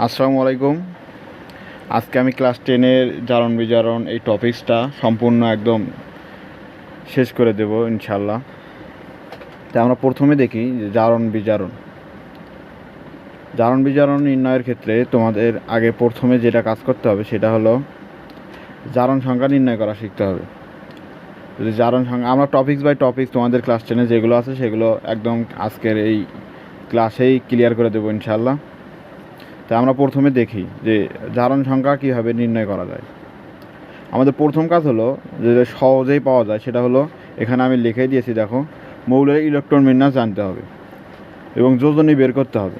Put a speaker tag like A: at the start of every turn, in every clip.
A: আসসালামু আলাইকুম। আজকে আমি ক্লাস 10-এর জারণ বিজারণ এই টপিক্সটা সম্পূর্ণ একদম শেষ করে দেব ইনশাল্লাহ। তাই আমরা প্রথমে দেখি যে জারণ বিজারণ নির্ণয়ের ক্ষেত্রে তোমাদের আগে প্রথমে যেটা কাজ করতে হবে সেটা হলো জারণ সংখ্যা নির্ণয় করা শিখতে হবে। যদি জারণ সংখ্যা আমরা টপিক্স বাই টপিক্স তোমাদের ক্লাস 10-এ যেগুলো আছে সেগুলো একদম আজকের এই ক্লাসেই ক্লিয়ার করে দেবো ইনশাল্লাহ। তাই আমরা প্রথমে দেখি যে জারণ সংখ্যা কীভাবে নির্ণয় করা যায়। আমাদের প্রথম কাজ হলো যেটা সহজেই পাওয়া যায় সেটা হলো এখানে আমি লিখে দিয়েছি, দেখো, মৌলের ইলেকট্রন বিন্যাস জানতে হবে এবং যোজনী বের করতে হবে।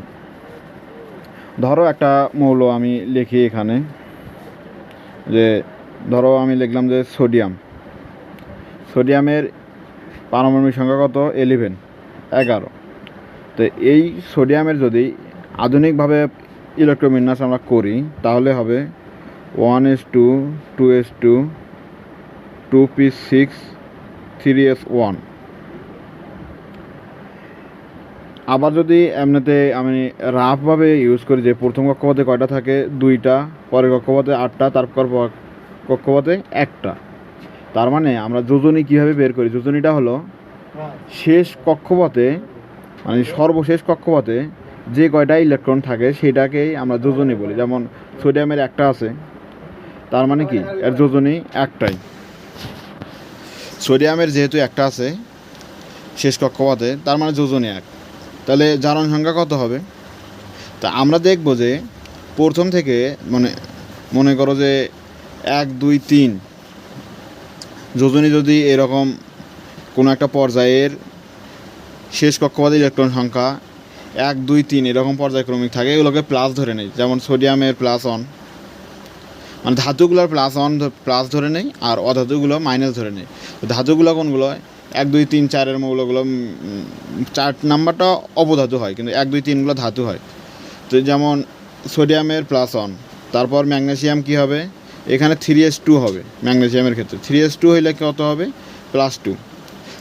A: ধরো একটা মৌল আমি লিখি এখানে, যে ধরো আমি লিখলাম যে সোডিয়ামের পারমাণবিক সংখ্যা কত? 11। তো এই সোডিয়ামের যদি আধুনিকভাবে ইলেকট্রন বিন্যাস আমরা করি তাহলে হবে 1s2 2s2 2p6 3s1। আবার যদি এমনিতে আমি রাফভাবে ইউজ করি যে প্রথম কক্ষপথে কয়টা থাকে? 2টা, পরের কক্ষপথে 8টা, তারপর কক্ষপথে 1টা। তার মানে আমরা যোজনী কীভাবে বের করি? যোজনীটা হলো শেষ কক্ষপথে, মানে সর্বশেষ কক্ষপথে যে কয়টা ইলেকট্রন থাকে সেটাকেই আমরা যোজনী বলি। যেমন সোডিয়ামের 1টা আছে, তার মানে কি এর যোজনী 1টাই। সোডিয়ামের যেহেতু 1টা আছে শেষ কক্ষপথে, তার মানে যোজনী 1। তাহলে জারণ সংখ্যা কত হবে? তা আমরা দেখব যে প্রথম থেকে মনে করো যে 1 2 3 যোজনী যদি এরকম কোনো একটা পর্যায়ের শেষ কক্ষপথে ইলেকট্রন সংখ্যা 1 2 3 এরকম পর্যায়ক্রমিক থাকে, এগুলোকে প্লাস ধরে নেই। যেমন সোডিয়ামের +1, মানে ধাতুগুলোর প্লাস ধরে নেই আর অধাতুগুলো মাইনাস ধরে নেই। ধাতুগুলো কোনগুলো? 1 2 3 4-এর মৌলগুলো 4 নাম্বারটা অবধাতু হয়, কিন্তু 1 2 3গুলো ধাতু হয়। তো যেমন সোডিয়ামের +1, তারপর ম্যাগনেসিয়াম কি হবে? এখানে 3s2 হবে ম্যাগনেসিয়ামের ক্ষেত্রে। 3s2 হইলে কত হবে? +2।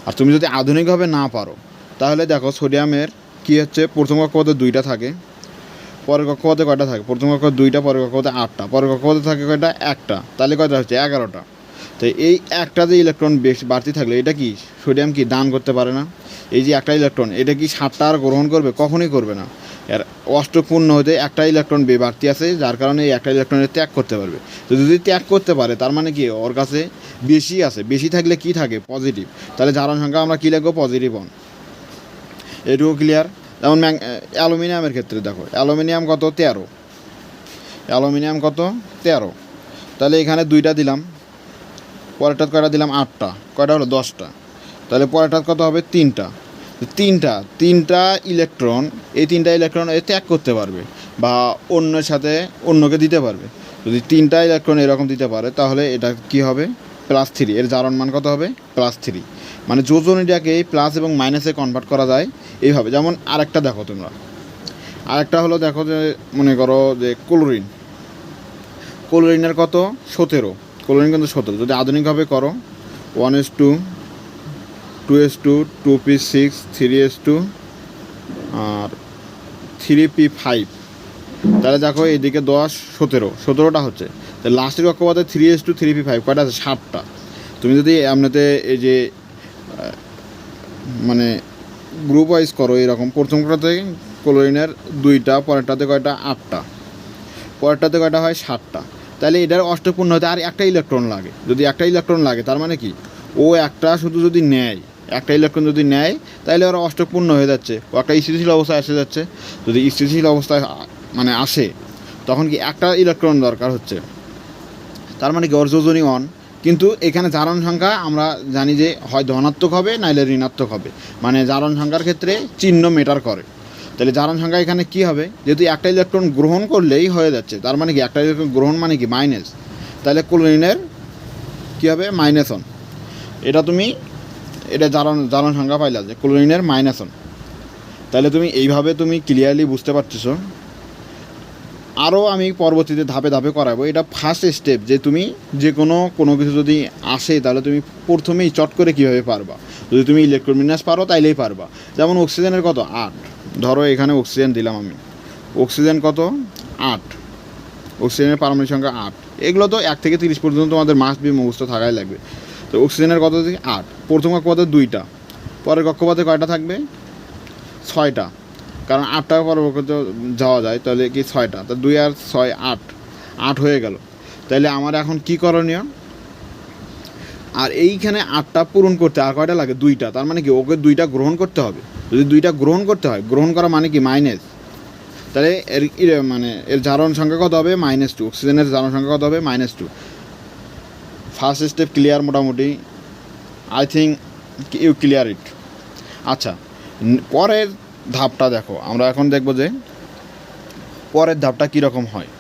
A: আর তুমি যদি আধুনিকভাবে না পারো তাহলে দেখো সোডিয়ামের কি হচ্ছে, প্রথম কক্ষপথে 2টা থাকে, পরের কক্ষপথে কয়টা থাকে? প্রথম কক্ষপথে 2টা, পরের কক্ষপথে 8টা, পরের কক্ষপথে থাকে কয়টা? 1টা। তাহলে কয়টা হচ্ছে? 11টা। তো এই একটা যে ইলেকট্রন বেশি বাড়তি থাকলে এটা কি সোডিয়াম কি দান করতে পারে না? এই যে একটা ইলেকট্রন, এটা কি 7টা আর গ্রহণ করবে? কখনোই করবে না। এর অষ্টপূর্ণ হতে একটা ইলেকট্রন বাড়তি আছে, যার কারণে এই একটা ইলেকট্রনের ত্যাগ করতে পারবে। তো যদি ত্যাগ করতে পারে তার মানে কি ওর কাছে বেশি আছে। বেশি থাকলে কি থাকে? পজিটিভ। তাহলে জারণ সংখ্যা আমরা কী লিখবো? পজিটিভ 1। এটুকু ক্লিয়ার? যেমন অ্যালুমিনিয়ামের ক্ষেত্রে দেখো, অ্যালুমিনিয়াম কত? 13। অ্যালুমিনিয়াম কত? 13। তাহলে এখানে 2টা দিলাম, পরেরটার কয়টা দিলাম? 8টা। কয়টা হলো? 10টা। তাহলে পরেরটার কত হবে? 3টা। 3টা ইলেকট্রন, এই 3টা ইলেকট্রন ত্যাগ করতে পারবে বা অন্যের সাথে অন্যকে দিতে পারবে। যদি 3টা ইলেকট্রন এরকম দিতে পারে তাহলে এটা কি হবে? +3। এর জারণ মান কত হবে? +3। মানে যোজনীটাকে প্লাস এবং মাইনাসে কনভার্ট করা যায় এইভাবে। যেমন আরেকটা দেখো তোমরা, আরেকটা হলো দেখো যে মনে করো যে ক্লোরিনের কত? 17। ক্লোরিন কিন্তু 17। যদি আধুনিকভাবে করো 1s2 2s2 2p6 3s2 আর 3p5, তাহলে দেখো এইদিকে 10 17টা হচ্ছে। তাহলে লাস্টের কক্ষপথে 3s2 3p5 কয়টা আছে? 7টা। তুমি যদি এমনিতে এই যে মানে গ্রুপ ওয়াইজ করো এরকম, প্রথমটাতে ক্লোরিনের 2টা, পরেরটাতে কয়টা? 8টা, পরেরটাতে কয়টা হয়? 7টা। তাহলে এটার অষ্টপূর্ণ হতে আর একটা ইলেকট্রন লাগে। যদি একটা ইলেকট্রন লাগে তার মানে কি ও একটা শুধু যদি নেয়, একটা ইলেকট্রন যদি নেয় তাহলে ওরা অষ্টপূর্ণ হয়ে যাচ্ছে, ও একটা স্থিতিশীল অবস্থায় এসে যাচ্ছে। যদি স্থিতিশীল অবস্থায় আসে তখন কি একটা ইলেকট্রন দরকার হচ্ছে, তার মানে কি ওর যোজনী 1। কিন্তু এখানে জারণ সংখ্যা আমরা জানি যে হয় ধনাত্মক হবে নাইলে ঋণাত্মক হবে, মানে জারণ সংখ্যার ক্ষেত্রে চিহ্ন ম্যাটার করে। তাহলে জারণ সংখ্যা এখানে কি হবে? যেহেতু একটা ইলেকট্রন গ্রহণ করলেই হয়ে যাচ্ছে, তার মানে কি একটা ইলেকট্রন গ্রহণ মানে কি মাইনাস, তাহলে ক্লোরিনের কী হবে? -1। এটা জারণ সংখ্যা পাইলা যে ক্লোরিনের -1। তাহলে তুমি এইভাবে তুমি ক্লিয়ারলি বুঝতে পারতেছো। আরও আমি পরবর্তীতে ধাপে ধাপে করাবো। এটা ফার্স্ট স্টেপ, যে তুমি যে কোনো কিছু যদি আসে তাহলে তুমি প্রথমেই চট করে কীভাবে পারবা। যদি তুমি ইলেকট্রন বিন্যাস পারো তাইলেই পারবা। যেমন অক্সিজেনের কত? 8। ধরো এখানে অক্সিজেন দিলাম আমি, অক্সিজেন কত? 8, অক্সিজেনের পারমাণবিক সংখ্যা 8। এগুলো তো 1 থেকে 30 পর্যন্ত তোমাদের মাস্ট বি মুখস্থ থাকাই লাগবে। তো অক্সিজেনের কত থেকে 8, প্রথম কক্ষপথে 2টা, পরের কক্ষপথে কয়টা থাকবে? 6টা, কারণ 8টা পরের কক্ষপথে যাওয়া যায়, তাহলে কি 6টা, তা 2 আর 6 8 হয়ে গেল। তাহলে আমার এখন কি করণীয়? আর এইখানে 8টা পূরণ করতে আর কয়টা লাগে? 2টা, তার মানে কি ওকে 2টা গ্রহণ করতে হবে। যদি 2টা গ্রহণ করতে হয়, গ্রহণ করা মানে কি মাইনাস, তাহলে মানে এর জারণ সংখ্যা কত হবে? -2। অক্সিজেনের জারণ সংখ্যা কত হবে? -2। ফার্স্ট স্টেপ ক্লিয়ার মোটামুটি, I think you clear it. আচ্ছা, পরের ধাপটা দেখো, আমরা এখন দেখব যে পরের ধাপটা কীরকম হয়।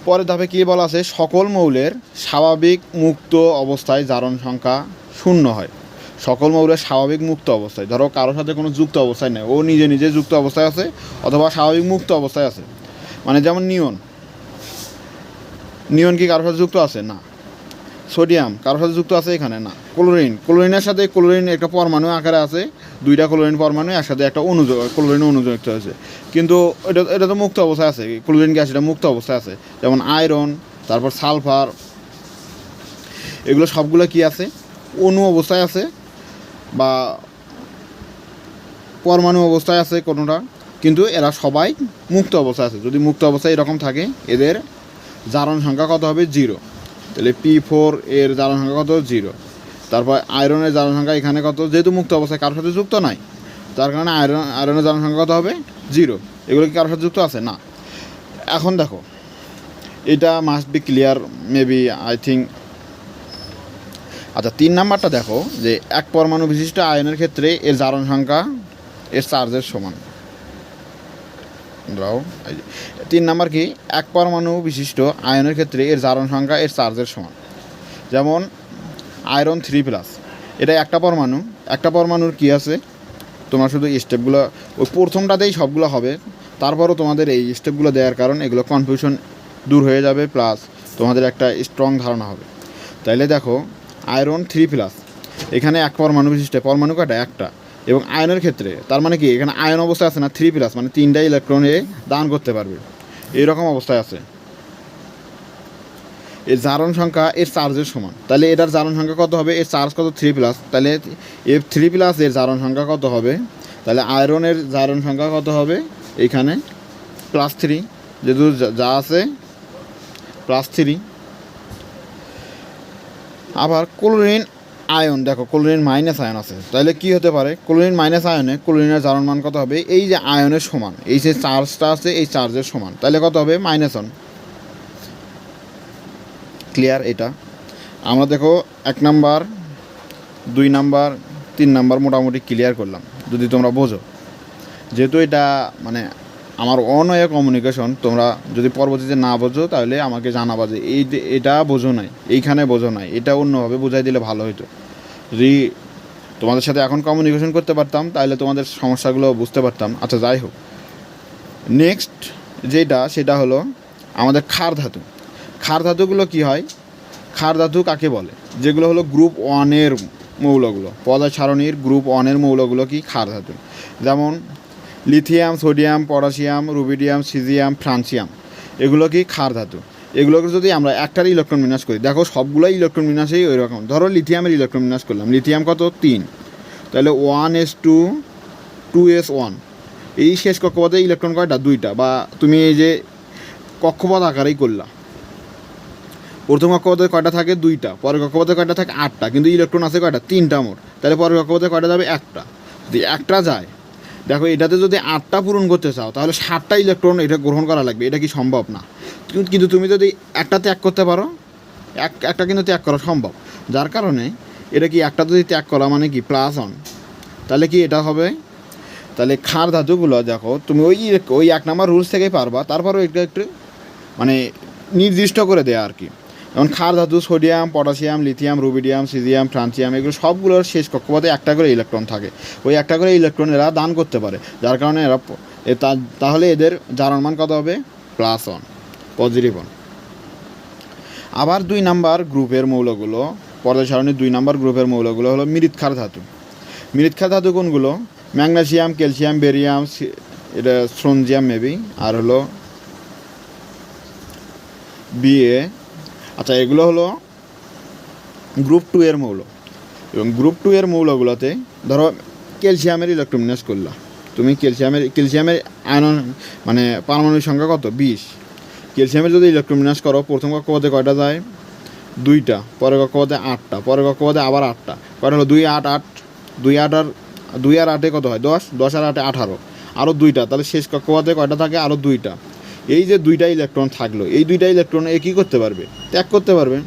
A: পরের ধাপে কী বলা আছে? সকল মৌলের স্বাভাবিক মুক্ত অবস্থায় জারণ সংখ্যা 0 হয়। সকল মৌলের স্বাভাবিক মুক্ত অবস্থায়, ধরো কারোর সাথে কোনো যুক্ত অবস্থায় নেই, ও নিজে নিজে যুক্ত অবস্থায় আছে অথবা স্বাভাবিক মুক্ত অবস্থায় আছে। মানে যেমন নিয়ন কি কারোর সাথে যুক্ত আছে? না। সোডিয়াম কারোর সাথে যুক্ত আছে? এখানে না। ক্লোরিনের সাথে ক্লোরিন একটা পরমাণু আকারে আছে, 2টা ক্লোরিন পরমাণু একসাথে একটা ক্লোরিন অনুযুক্ত হয়েছে, কিন্তু এটা তো মুক্ত অবস্থায় আছে। ক্লোরিন গ্যাস এটা মুক্ত অবস্থায় আছে। যেমন আয়রন, তারপর সালফার, এগুলো সবগুলো কি আছে? অণু অবস্থায় আছে বা পরমাণু অবস্থায় আছে কোনোটা, কিন্তু এরা সবাই মুক্ত অবস্থায় আছে। যদি মুক্ত অবস্থায় এরকম থাকে, এদের জারণ সংখ্যা কত হবে? 0। তাহলে P4 এর জারণ সংখ্যা কত? 0। তারপর আয়রনের জারণ সংখ্যা এখানে কত? যেহেতু মুক্ত অবস্থায় কারোর সাথে যুক্ত নাই, তার কারণে আয়রনের জারণ সংখ্যা কত হবে? 0। এগুলো কি কারোর সাথে যুক্ত আছে? না। এখন দেখো, এটা must be clear maybe, I think. আচ্ছা, 3 নাম্বারটা দেখো যে এক পরমাণু বিশিষ্ট আয়নের ক্ষেত্রে এর জারণ সংখ্যা এর চার্জের সমান। 3 নাম্বার কি? এক পরমাণু বিশিষ্ট আয়নের ক্ষেত্রে এর জারণ সংখ্যা এর চার্জের সমান। যেমন আয়রন 3+, এটা একটা পরমাণুর কি আছে? তোমরা শুধু স্টেপগুলো ওই প্রথমটাতেই সবগুলো হবে, তারপরও তোমাদের এই স্টেপগুলো দেওয়ার কারণ এগুলো কনফিউশন দূর হয়ে যাবে, প্লাস তোমাদের একটা স্ট্রং ধারণা হবে। তাইলে দেখো, আয়রন 3+, এখানে এক পরমাণু বিশিষ্ট, পরমাণু কয়টা? একটা। এবং আয়নের ক্ষেত্রে তার মানে কি? এখানে আয়ন অবস্থায় আছে না 3+, মানে 3টা ইলেকট্রন এ দান করতে পারবে, এইরকম অবস্থায় আছে। এর জারণ সংখ্যা এর চার্জের সমান। তাহলে এটার জারণ সংখ্যা কত হবে? এর চার্জ কত? 3+, তাহলে এর 3+ এর জারণ সংখ্যা কত হবে? তাহলে আয়রনের জারণ সংখ্যা কত হবে? এইখানে +3, যেহেতু যা আছে +3। আবার ক্লোরিন আয়ন, দেখো ক্লোরিন মাইনাস আয়ন আছে, তাহলে কি হতে পারে? ক্লোরিন মাইনাস আয়নে ক্লোরিনের জারণ মান কত হবে? এই যে আয়নের সমান, এই যে চার্জটা আছে এই চার্জের সমান, তাহলে কত হবে? -1। ক্লিয়ার? এটা আমরা দেখো 1 নাম্বার, 2 নাম্বার, 3 নাম্বার মোটামুটি ক্লিয়ার করলাম, যদি তোমরা বোঝো। যেহেতু এটা মানে আমার অনওয়ে কমিউনিকেশন, তোমরা যদি পরবর্তীতে না বোঝো তাহলে আমাকে জানাবা যে এটা বোঝো নাই, এইখানে বোঝো নাই, এটা অন্যভাবে বোঝাই দিলে ভালো হতো। যদি তোমাদের সাথে এখন কমিউনিকেশন করতে পারতাম তাহলে তোমাদের সমস্যাগুলো বুঝতে পারতাম। আচ্ছা, যাই হোক, নেক্সট সেটা হলো আমাদের ক্ষার ধাতু। ক্ষার ধাতুগুলো কী হয়? ক্ষার ধাতু কাকে বলে? যেগুলো হলো গ্রুপ 1-এর মৌলগুলো, পদার্থ সারণীর গ্রুপ 1-এর মৌলগুলো কি? ক্ষার ধাতু। যেমন lithium, sodium, potassium, rubidium, caesium, francium, এগুলো কি? ক্ষার ধাতু। এগুলোকে যদি আমরা একটার ইলেকট্রন বিন্যাস করি, দেখো সবগুলোই ইলেকট্রন বিন্যাসেই ওই রকম। ধরো লিথিয়ামের ইলেকট্রন বিন্যাস করলাম, লিথিয়াম কত? 3, তাহলে 1s2 2s1। এই শেষ কক্ষপথে ইলেকট্রন কয়টা? 2টা, বা তুমি এই যে কক্ষপথ আকারেই করলা, প্রথম কক্ষপথে কয়টা থাকে? 2টা, পরের কক্ষপথে কয়টা থাকে? 8টা, কিন্তু ইলেকট্রন আছে কয়টা? 3টা মোট। তাহলে পরের কক্ষপথে কয়টা যাবে? একটা। যদি একটা যায়, দেখো এটাতে যদি 8টা পূরণ করতে চাও তাহলে 7টা ইলেকট্রন এটা গ্রহণ করা লাগবে। এটা কি সম্ভব? না। কিন্তু তুমি যদি একটা ত্যাগ করতে পারো, একটা কিন্তু ত্যাগ করা সম্ভব। যার কারণে এটা কি, একটা যদি ত্যাগ করা মানে কি +1, তাহলে কি এটা হবে? তাহলে ক্ষার ধাতুগুলো দেখো তুমি ওই 1 নাম্বার রুলস থেকেই পারবা, তারপরেও একটু মানে নির্দিষ্ট করে দেয়া আর কি। যেমন ক্ষার ধাতু sodium, potassium, lithium, rubidium, caesium, francium, এগুলো সবগুলোর শেষ কক্ষপথে একটা করে ইলেকট্রন থাকে। ওই একটা করে ইলেকট্রন এরা দান করতে পারে, যার কারণে এরা তাহলে এদের জারণ মান কত হবে? +1, পজিটিভ 1। আবার 2 নাম্বার গ্রুপের মৌলগুলো, পর্যায় সারণীর 2 নাম্বার গ্রুপের মৌলগুলো হলো মৃৎক্ষার ধাতু। মৃৎক্ষার ধাতু কোনগুলো? ম্যাগনেসিয়াম, ক্যালসিয়াম, বেরিয়াম, এটা স্ট্রোনজিয়াম মেবি, আর হলো বিএ। আচ্ছা, এগুলো হলো গ্রুপ 2 এর মৌল। এবং গ্রুপ 2 এর মৌলগুলোতে ধরো ক্যালসিয়ামের ইলেকট্রোবিন্যাস করলা, তুমি ক্যালসিয়ামের আয়ন মানে পারমাণবিক সংখ্যা কত 20। ক্যালসিয়ামের যদি ইলেকট্রোবিন্যাস করো প্রথম কক্ষপথে কয়টা যায় 2টা, পরের কক্ষপথে 8টা, পরের কক্ষপথে আবার 8টা, কয়টা হলো 2 8 8, 2 8 আর 2 আর 8 কত হয় 10, 10 আর 8 18, আরও 2টা, তাহলে শেষ কক্ষপথে কয়টা থাকে আরও 2টা। এই যে 2টা ইলেকট্রন থাকলো, এই 2টা ইলেকট্রন এ কী করতে পারবে, ত্যাগ করতে পারবে,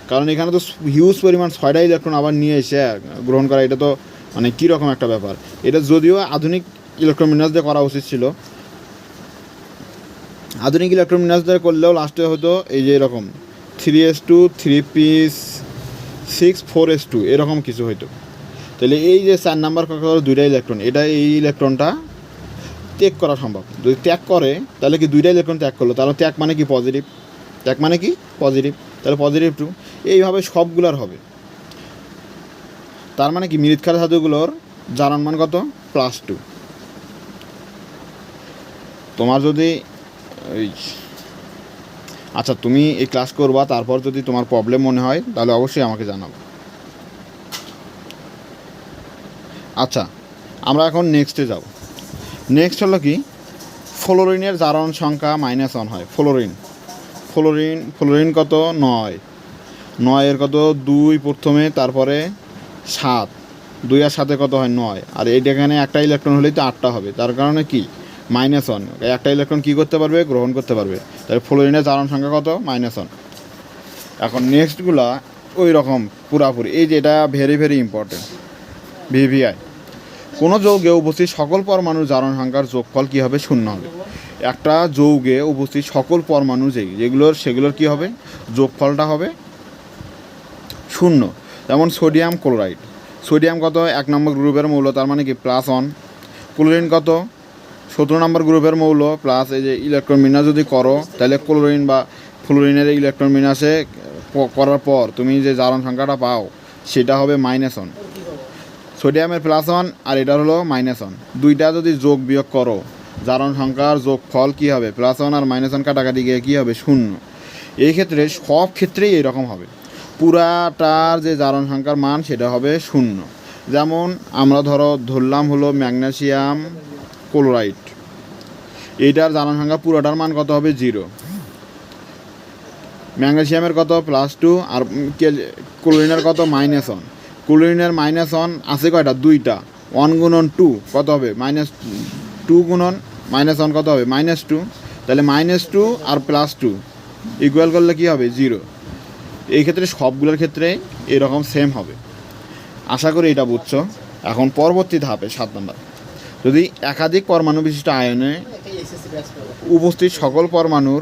A: কারণ এখানে তো হিউজ পরিমাণ 6টা ইলেকট্রন আবার নিয়ে এসে গ্রহণ করা, এটা তো মানে কীরকম একটা ব্যাপার। এটা যদিও আধুনিক ইলেকট্রন বিন্যাস দিয়ে করা উচিত ছিল, আধুনিক ইলেকট্রন বিন্যাস দিয়ে করলেও লাস্টে হতো এই যে এরকম 3s2 3p6 4s2 এরকম কিছু হইতো। তাহলে এই যে 4 নাম্বার কক্ষপথে 2টা ইলেকট্রন, এটা এই ইলেকট্রনটা ত্যাগ করা সম্ভব। যদি ত্যাগ করে তাহলে কি 2টা ইলেকট্রন ত্যাগ করলো, তাহলে ত্যাগ মানে কি পজিটিভ, ত্যাগ মানে কি পজিটিভ, তাহলে পজিটিভ 2। এইভাবে সবগুলোর হবে। তার মানে কি মৃৎক্ষার ধাতুগুলোর জারণ মান কত +2। তোমার যদি এই আচ্ছা তুমি এই ক্লাস করবা, তারপর যদি তোমার প্রবলেম মনে হয় তাহলে অবশ্যই আমাকে জানাবো। আচ্ছা, আমরা এখন নেক্সটে যাব। নেক্সট হলো কি ফ্লোরিনের জারণ সংখ্যা -1 হয়। ফ্লোরিন কত 9 এর কত 2 প্রথমে, তারপরে 7, 2 আর 7 কত হয় 9, আর এইটা এখানে একটা ইলেকট্রন হলেই তো 8টা হবে, তার কারণে কি -1, একটা ইলেকট্রন কী করতে পারবে গ্রহণ করতে পারবে, তাহলে ফ্লোরিনের জারণ সংখ্যা কত -1। এখন নেক্সটগুলা ওই রকম পুরাপুরি, এই যে এটা ভেরি ভেরি ইম্পর্টেন্ট ভিভিআই। কোনো যৌগে উপস্থিত সকল পরমাণুর জারণ সংখ্যার যোগফল কী হবে 0 হবে। একটা যৌগে উপস্থিত সকল পরমাণু সেগুলোর কী হবে যোগফলটা হবে 0। যেমন সোডিয়াম ক্লোরাইড, সোডিয়াম কত 1 নম্বর গ্রুপের মৌল, তার মানে কি +1। ক্লোরিন কত 17 নম্বর গ্রুপের মৌল, প্লাস এই যে ইলেকট্রন বিন্যাস যদি করো তাহলে ক্লোরিন বা ফ্লোরিনের ইলেকট্রন বিন্যাসে করার পর তুমি যে জারণ সংখ্যাটা পাও সেটা হবে -1। সোডিয়ামের +1 আর এটার হলো -1, দুইটা যদি যোগ বিয়োগ করো জারণ সংখ্যার যোগফল কী হবে +1 আর -1 কাটাকাটি গিয়ে কী হবে 0। এই ক্ষেত্রে সব ক্ষেত্রেই এরকম হবে, পুরাটার যে জারণ সংখ্যার মান সেটা হবে 0। যেমন আমরা ধরলাম হলো ম্যাগনেসিয়াম ক্লোরাইড, এইটার জারণ সংখ্যা পুরোটার মান কত হবে 0। ম্যাগনেসিয়ামের কত +2 আর ক্লোরিনের কত -1। ক্লোরিনের -1 আছে কয়টা 2টা, 1 গুণন 2 কত হবে -2 গুণন -1 কত হবে -2, তাহলে -2 আর +2 ইকুয়াল করলে কী হবে 0। এই ক্ষেত্রে সবগুলোর ক্ষেত্রে এরকম সেম হবে। আশা করি এটা বুঝছো। এখন পরবর্তী ধাপে 7 নম্বর, যদি একাধিক পরমাণু বিশিষ্ট আয়নে উপস্থিত সকল পরমাণুর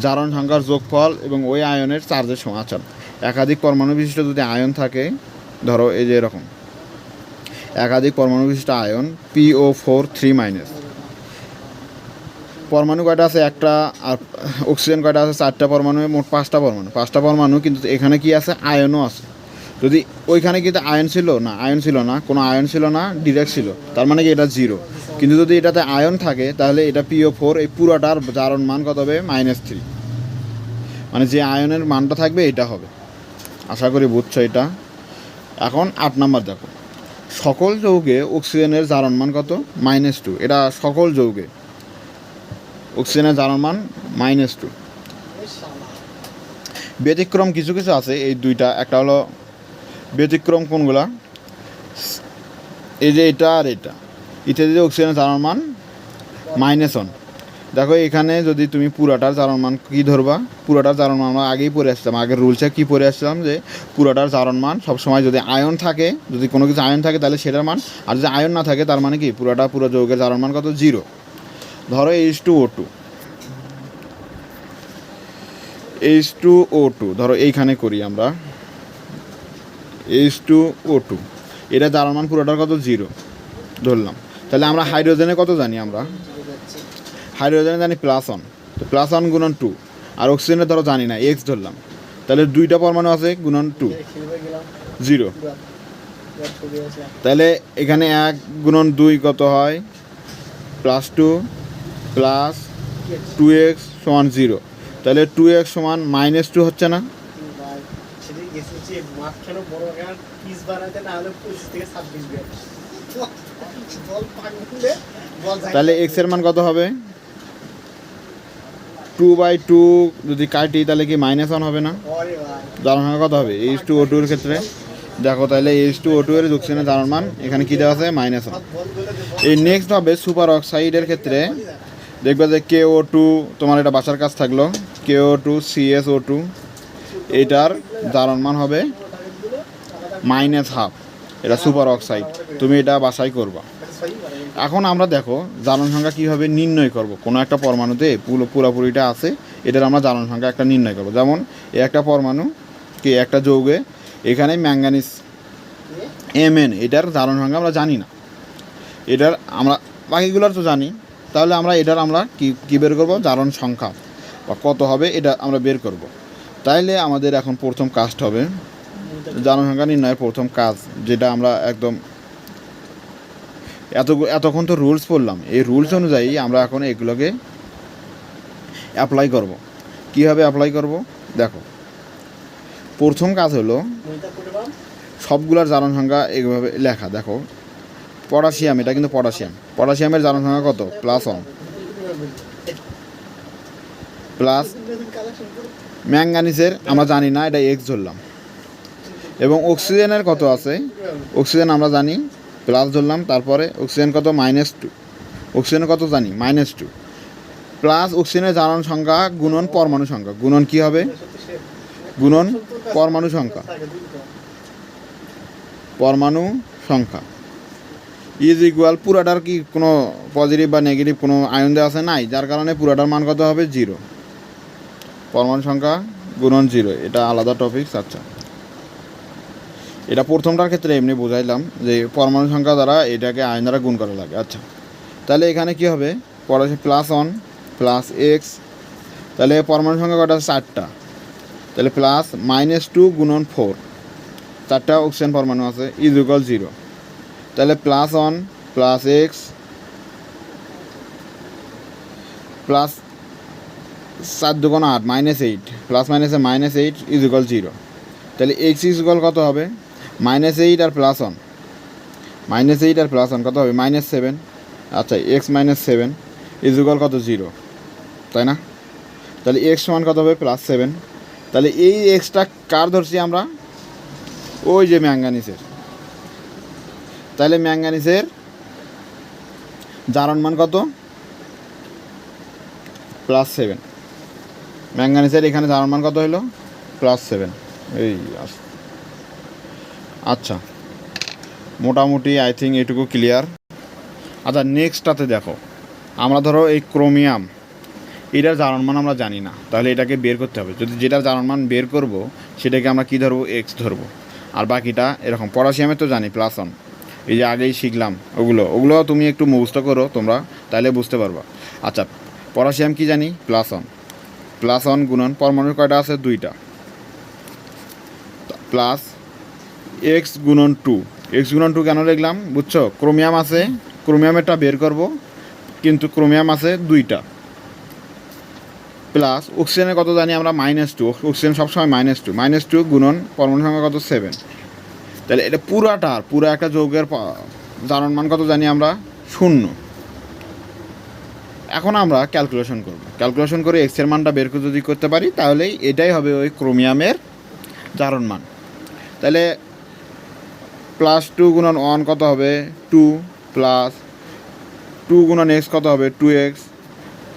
A: জারণ সংখ্যার যোগফল এবং ওই আয়নের চার্জের সমাচার। একাধিক পরমাণু বিশিষ্ট যদি আয়ন থাকে, ধরো এই যে এরকম একাধিক পরমাণু বিশিষ্ট আয়ন PO4 3-, পরমাণু কয়টা আছে একটা, আর অক্সিজেন কয়টা আছে 4টা পরমাণু, মোট 5টা পরমাণু, কিন্তু এখানে কি আছে আয়নও আছে। যদি ওইখানে কিন্তু আয়ন ছিল না, কোনো আয়ন ছিল না, ডিরেক্ট ছিল, তার মানে কি এটা 0। কিন্তু যদি এটাতে আয়ন থাকে তাহলে এটা PO4 এই পুরোটার জারণ মান কত হবে -3, মানে যে আয়নের মানটা থাকবে এটা হবে। আশা করি বুঝছো এটা। এখন 8 নাম্বার দেখো, সকল যৌগে অক্সিজেনের জারণ মান কত -2। এটা সকল যৌগে অক্সিজেনের জারণ মান -2। ব্যতিক্রম কিছু কিছু আছে এই দুইটা, একটা হলো ব্যতিক্রম কোনগুলা, এই যে এটা আর এটা, ইত্যাদি অক্সিজেনের জারণ মান -1। দেখো এখানে যদি তুমি পুরাটার জারণ মান কী ধরবা, পুরাটার জারণ মান আমরা আগেই পড়ে আসছিলাম, আগের রুলসে কী পড়ে আসছিলাম যে পুরাটার জারণ মান সবসময় যদি আয়ন থাকে, যদি কোনো কিছু আয়ন থাকে তাহলে সেটার মান, আর যদি আয়ন না থাকে তার মানে কি পুরো যৌগের জারণ মান কত 0। ধরো H2O2, ধরো এইখানে করি আমরা H2O2, এটা জারণ মান পুরোটার কত 0 ধরলাম। তাহলে আমরা হাইড্রোজেনে কত জানি, আমরা হাইড্রোজেনে জানি +1, তো +1 গুণন 2, আর অক্সিজেনে ধরো জানি না X ধরলাম, তাহলে 2টা পরমাণু আছে গুণন 2 0। তাহলে এখানে 1 গুণন 2 কত হয় +2 প্লাস 2x সমান 0, তাহলে 2x সমান -2 হচ্ছে না? তাহলে x এর মান কত হবে? 2/2 যদি কাটি তাহলে কি -1 হবে না? জারণ সংখ্যা কত হবে H2O2 এর ক্ষেত্রে? দেখো তাহলে H2O2 এর যুগসেনের জারণ মান এখানে কি দেওয়া আছে? -1। এই নেক্সট হবে সুপার অক্সাইডের ক্ষেত্রে দেখবে যে KO2, তোমার এটা বাসার কাজ থাকলো, KO2 CSO2, এটার জারণ মান হবে -1/2। এটা সুপার অক্সাইড, তুমি এটা বাসায় করবা। এখন আমরা দেখো জারণ সংখ্যা কীভাবে নির্ণয় করব। কোনো একটা পরমাণুতে পুরোপুরিটা আছে, এটার আমরা জারণ সংখ্যা একটা নির্ণয় করব। যেমন এই একটা পরমাণু কি একটা যৌগে, এখানে ম্যাঙ্গানিজ Mn, এটার জারণ সংখ্যা আমরা জানি না, এটার আমরা বাকিগুলোর তো জানি। তাহলে আমরা এটার আমরা কী বের করব? জারণ সংখ্যা বা কত হবে এটা আমরা বের করব। তাইলে আমাদের এখন প্রথম কাজটা হবে জারণ সংখ্যা নির্ণয়ের প্রথম কাজ, যেটা আমরা একদম এতক্ষণ তো রুলস পড়লাম, এই রুলস অনুযায়ী আমরা এখন এগুলোকে অ্যাপ্লাই করব। কীভাবে অ্যাপ্লাই করব? দেখো প্রথম কাজ হলো সবগুলোর জারণ সংখ্যা এইভাবে লেখা। দেখো পটাশিয়াম, এটা কিন্তু পটাশিয়ামের জারণ সংখ্যা কত? +1 প্লাস ম্যাঙ্গানিজের আমরা জানি না, এটা X ধরলাম। এবং অক্সিজেনের কত আছে? অক্সিজেন আমরা জানি, প্লাস ধরলাম। তারপরে অক্সিজেন কত? -2। অক্সিজেনের কত জানি? -2 প্লাস অক্সিজেনের জারণ সংখ্যা গুণন পরমাণু সংখ্যা। গুণন কি হবে? গুণন পরমাণু সংখ্যা। পরমাণু সংখ্যা ইজ ইকুয়াল, পুরাটার কি কোনো পজিটিভ বা নেগেটিভ কোনো আয়ন দেওয়া আছে? নাই, যার কারণে পুরাটার মান কত হবে? 0। পরমাণু সংখ্যা গুণন 0, এটা আলাদা টপিক। আচ্ছা, এটা প্রথমটার ক্ষেত্রে এমনি বোঝাইলাম যে পরমাণু সংখ্যা দ্বারা এটাকে আয়ন দ্বারা গুণ করা লাগে। আচ্ছা, তাহলে এখানে কি হবে? +1 প্লাস x, তাহলে পরমাণু সংখ্যা কটা? 4টা। তাহলে প্লাস -2 গুণন 4, 4টা অক্সিজেন পরমাণু আছে, ইজ ইকুয়াল 0। তাহলে +1 প্লাস x প্লাস 4 × 8 -8, প্লাস মাইনাসে -8 ইজ ইকুয়াল 0। তাহলে x ইজ ইকুয়াল কত হবে? -8 আর +1, -8 আর +1 কত হবে? -7। আচ্ছা, x -7 ইজ ইকুয়াল কত? 0, তাই না? তাহলে x সমান কত হবে? +7। তাহলে এই এক্সটা কার ধরছি আমরা? ওই যে ম্যাঙ্গানিজের। তাহলে ম্যাঙ্গানিজের জারণ মান কত? +7। ম্যাঙ্গানিজের এখানে জারণ মান কত হলো? +7। এই আচ্ছা, মোটামুটি আই থিঙ্ক এটুকু ক্লিয়ার। আচ্ছা, নেক্সটটাতে দেখো, আমরা ধরো এই ক্রোমিয়াম, এটার জারণ মান আমরা জানি না, তাহলে এটাকে বের করতে হবে। যদি যেটার জারণ মান বের করব সেটাকে আমরা কী ধরবো? X ধরবো। আর বাকিটা এরকম। পটাশিয়ামের তো জানি +1, এই যে আগেই শিখলাম, ওগুলো তুমি একটু মুখস্থ করো তোমরা, তাহলে বুঝতে পারবা। আচ্ছা, পটাশিয়াম কি জানি? +1 গুণন পরমাণুর কয়টা আছে? 2টা, প্লাস x গুণন 2। x গুণন 2 কেন লিখলাম বুঝছো? ক্রোমিয়াম আছে, ক্রোমিয়ামেরটা বের করব, কিন্তু ক্রোমিয়াম আছে 2টা, প্লাস অক্সিজেনের কত জানি আমরা? -2। অক্সিজেন সবসময় -2 গুণন পরমাণু সংখ্যা কত? 7। তাহলে এটা পুরো একটা যৌগের জারণ মান কত জানি আমরা? 0। এখন আমরা ক্যালকুলেশন করে x এর মানটা বের যদি করতে পারি, তাহলেই এটাই হবে ওই ক্রোমিয়ামের জারণ মান। তাহলে +2 গুণন 1 কত হবে? 2, প্লাস 2 গুণন x কত হবে? 2x।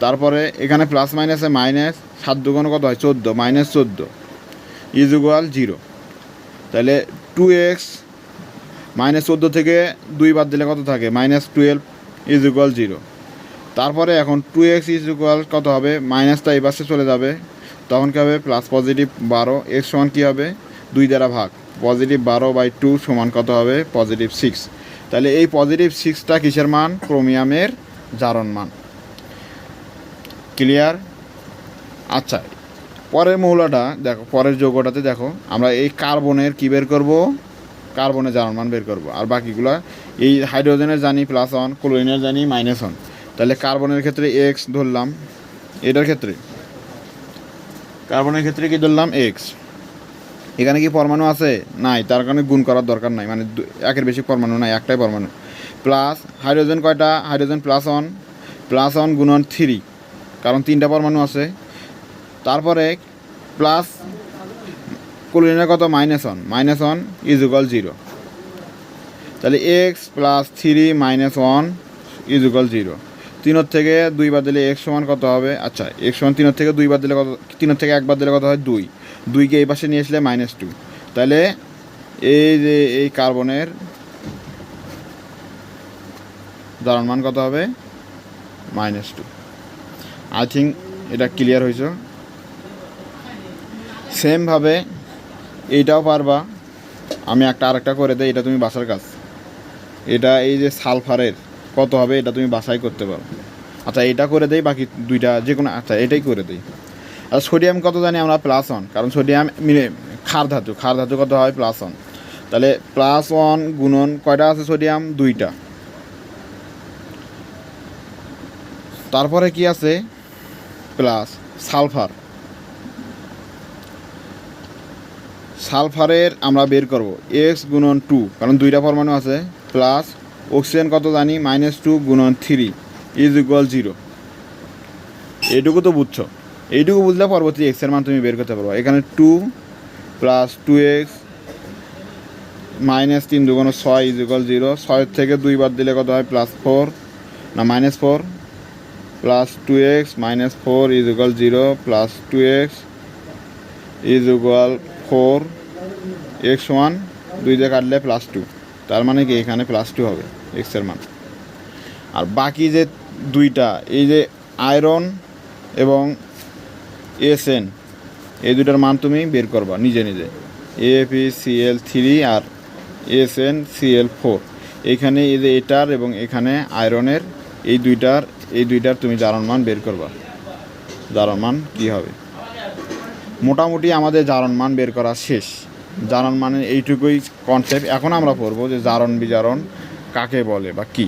A: তারপরে এখানে প্লাস মাইনাসে মাইনাস, 7 দুগুণ কত হয়? 14, -14 ইজ ইকুয়াল 0। তাহলে 2x -14 থেকে 2 বাদ দিলে কত থাকে? -12 ইজ ইকুয়াল 0। তারপরে এখন 2x ইজ ইকুয়াল কত হবে? মাইনাসটা এই পাশে চলে যাবে, তখন কী হবে? প্লাস +12, x সমান কী হবে? 2 দ্বারা ভাগ, +12/2 সমান কত হবে? +6। তাহলে এই +6টা কিসের মান? ক্রোমিয়ামের জারণ মান। ক্লিয়ার? আচ্ছা, পরের মৌলটা দেখো, পরের যৌগটাতে দেখো, আমরা এই কার্বনের কী বের করব? কার্বনের জারণ মান বের করব। আর বাকিগুলো এই হাইড্রোজেনের জানি +1, ক্লোরিনের জানি -1। তাহলে কার্বনের ক্ষেত্রে এক্স ধরলাম, এটার ক্ষেত্রে কার্বনের ক্ষেত্রে কি ধরলাম এক্স। এখানে কি পরমাণু আছে? নাই, তার কারণে গুণ করার দরকার নাই, মানে একের বেশি পরমাণু নাই, একটাই পরমাণু। প্লাস হাইড্রোজেন কয়টা? হাইড্রোজেন প্লাস অন গুণন 3, কারণ 3টা পরমাণু আছে। তারপরে প্লাস ক্লোরিনের কত? -1 ইজ ইকুয়াল 0। তাহলে এক্স প্লাস 3 -1 ইজ ইকুয়াল 0। 3 থেকে 2 বাদ দিলে এক্স সমান কত হবে? আচ্ছা, এক্স সমান 3 থেকে 2 বাদ দিলে কত? 3 থেকে 1 বাদ দিলে কত হয়? 2। 2কে এই পাশে নিয়ে আসলে -2। তাহলে এই যে এই কার্বনের দ্রবণমান কত হবে? -2। আই থিঙ্ক এটা ক্লিয়ার হয়েছে। সেমভাবে এইটাও পারবা। আমি আরেকটা করে দেই, এটা তুমি বাসার কাজ। এটা এই যে সালফারের কত হবে এটা তুমি বাসাই করতে পারো। আচ্ছা, এটা করে দেই, বাকি দুইটা যে কোনো, আচ্ছা এটাই করে দিই। আর সোডিয়াম কত জানি আমরা? +1, কারণ সোডিয়াম ক্ষার ধাতু কত হয়? +1। তাহলে +1 গুণন কয়টা আছে সোডিয়াম? 2টা। তারপরে কি আছে? প্লাস সালফারের আমরা বের করব এক্স গুণন 2, কারণ 2টা পরমাণু আছে। প্লাস অক্সিজেন কত জানি? -2 গুণন 3 ইজ ইকুয়াল 0। এইটুকু তো বুঝছো। এইটুকু বুঝলে পরবর্তী এক্সের মান তুমি বের করতে পারবো। এখানে 2 প্লাস 2x -3 2 6 ইজ ইকুয়াল 0। 6 থেকে 2 বাদ দিলে কত হয়? +4 না -4 plus 2x -4 is equal 0 plus 2x is equal 4। X সমান 2 দিয়ে কাটলে +2, তার মানে কি এখানে +2 হবে এক্সের মান। আর বাকি যে দুইটা, এই যে আয়রন এবং এসএন, এই দুইটার মান তুমি বের করবা নিজে নিজে। AFeCl3 আর SnCl4, এইখানে এই যে এটার এবং এখানে আয়রনের এই দুইটার তুমি জারণ মান বের করবা। জারণ মান কী হবে? মোটামুটি আমাদের জারণ মান বের করা শেষ। জারণ মানের এইটুকুই কনসেপ্ট। এখন আমরা পড়বো যে জারণ বিজারণ কাকে বলে বা কী।